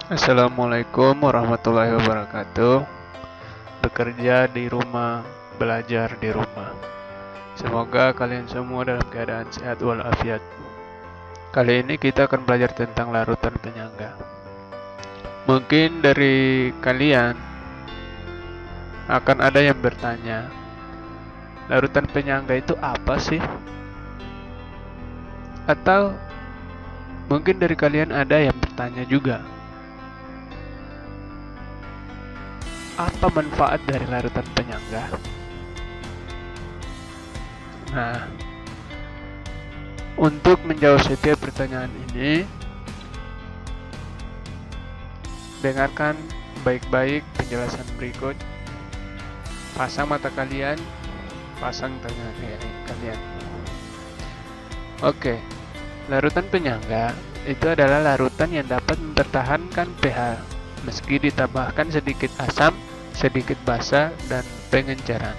Assalamualaikum warahmatullahi wabarakatuh. Bekerja di rumah, belajar di rumah. Semoga kalian semua dalam keadaan sehat walafiat. Kali ini kita akan belajar tentang larutan penyangga. Mungkin dari kalian akan ada yang bertanya, larutan penyangga itu apa sih? Atau mungkin dari kalian ada yang bertanya juga, apa manfaat dari larutan penyangga? Nah, untuk menjawab setiap pertanyaan ini, dengarkan baik-baik penjelasan berikut. Pasang mata kalian, pasang telinga kalian. Oke, larutan penyangga itu adalah larutan yang dapat mempertahankan pH meski ditambahkan sedikit asam, sedikit basa, dan pengenceran.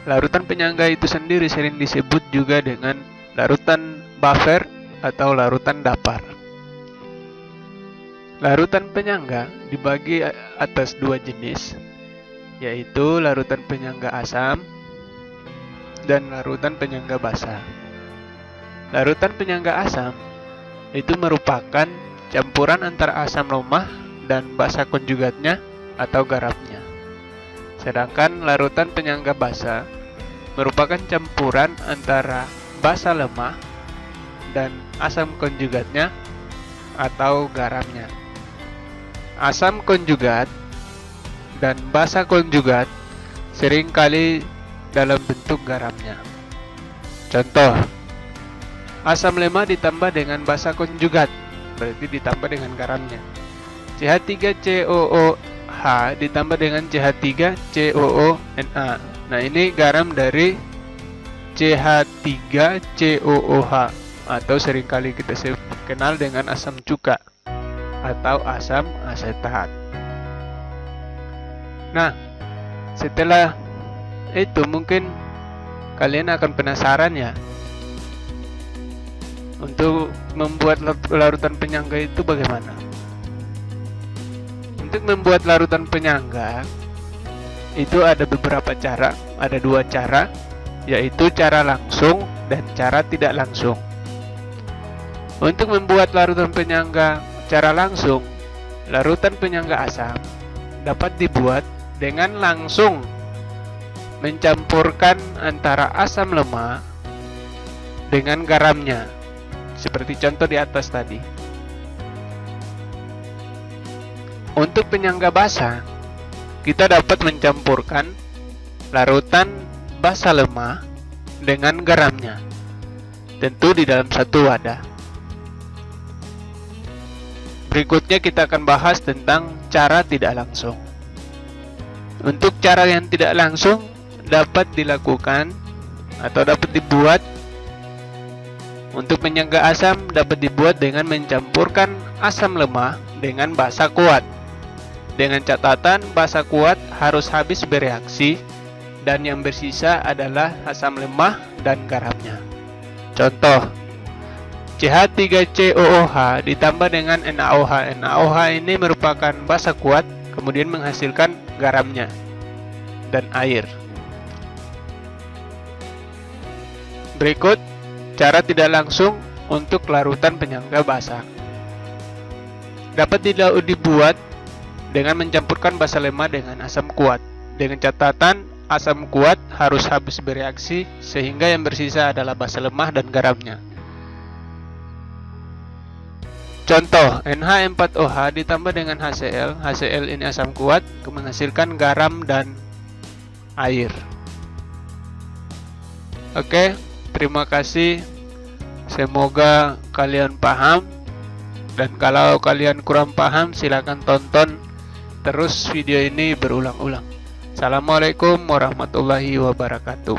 Larutan penyangga itu sendiri sering disebut juga dengan larutan buffer atau larutan dapar. Larutan penyangga dibagi atas dua jenis, yaitu larutan penyangga asam dan larutan penyangga basa. Larutan penyangga asam itu merupakan campuran antara asam lemah dan basa konjugatnya atau garamnya. Sedangkan larutan penyangga basa merupakan campuran antara basa lemah dan asam konjugatnya atau garamnya. Asam konjugat dan basa konjugat seringkali dalam bentuk garamnya. Contoh, asam lemah ditambah dengan basa konjugat, berarti ditambah dengan garamnya. CH3COOH ditambah dengan CH3COONa. Nah, ini garam dari CH3COOH atau seringkali kita kenal dengan asam cuka atau asam asetat. Nah, setelah itu mungkin kalian akan penasaran ya, untuk membuat larutan penyangga itu bagaimana? Untuk membuat larutan penyangga itu ada beberapa cara, ada dua cara, yaitu cara langsung dan cara tidak langsung. Untuk membuat larutan penyangga cara langsung, larutan penyangga asam dapat dibuat dengan langsung mencampurkan antara asam lemah dengan garamnya, seperti contoh di atas tadi. Untuk penyangga basa, kita dapat mencampurkan larutan basa lemah dengan garamnya, tentu di dalam satu wadah. Berikutnya kita akan bahas tentang cara tidak langsung. Untuk cara yang tidak langsung dapat dilakukan atau dapat dibuat. Untuk penyangga asam dapat dibuat dengan mencampurkan asam lemah dengan basa kuat. Dengan catatan basa kuat harus habis bereaksi dan yang bersisa adalah asam lemah dan garamnya. Contoh, CH3COOH ditambah dengan NaOH. NaOH ini merupakan basa kuat, kemudian menghasilkan garamnya dan air. Berikut cara tidak langsung untuk larutan penyangga basa. Dapat dibuat dengan mencampurkan basa lemah dengan asam kuat. Dengan catatan asam kuat harus habis bereaksi sehingga yang bersisa adalah basa lemah dan garamnya. Contoh, NH4OH ditambah dengan HCl. HCl ini asam kuat, menghasilkan garam dan air. Oke, terima kasih. Semoga kalian paham. Dan kalau kalian kurang paham, silakan tonton terus video ini berulang-ulang. Assalamualaikum warahmatullahi wabarakatuh.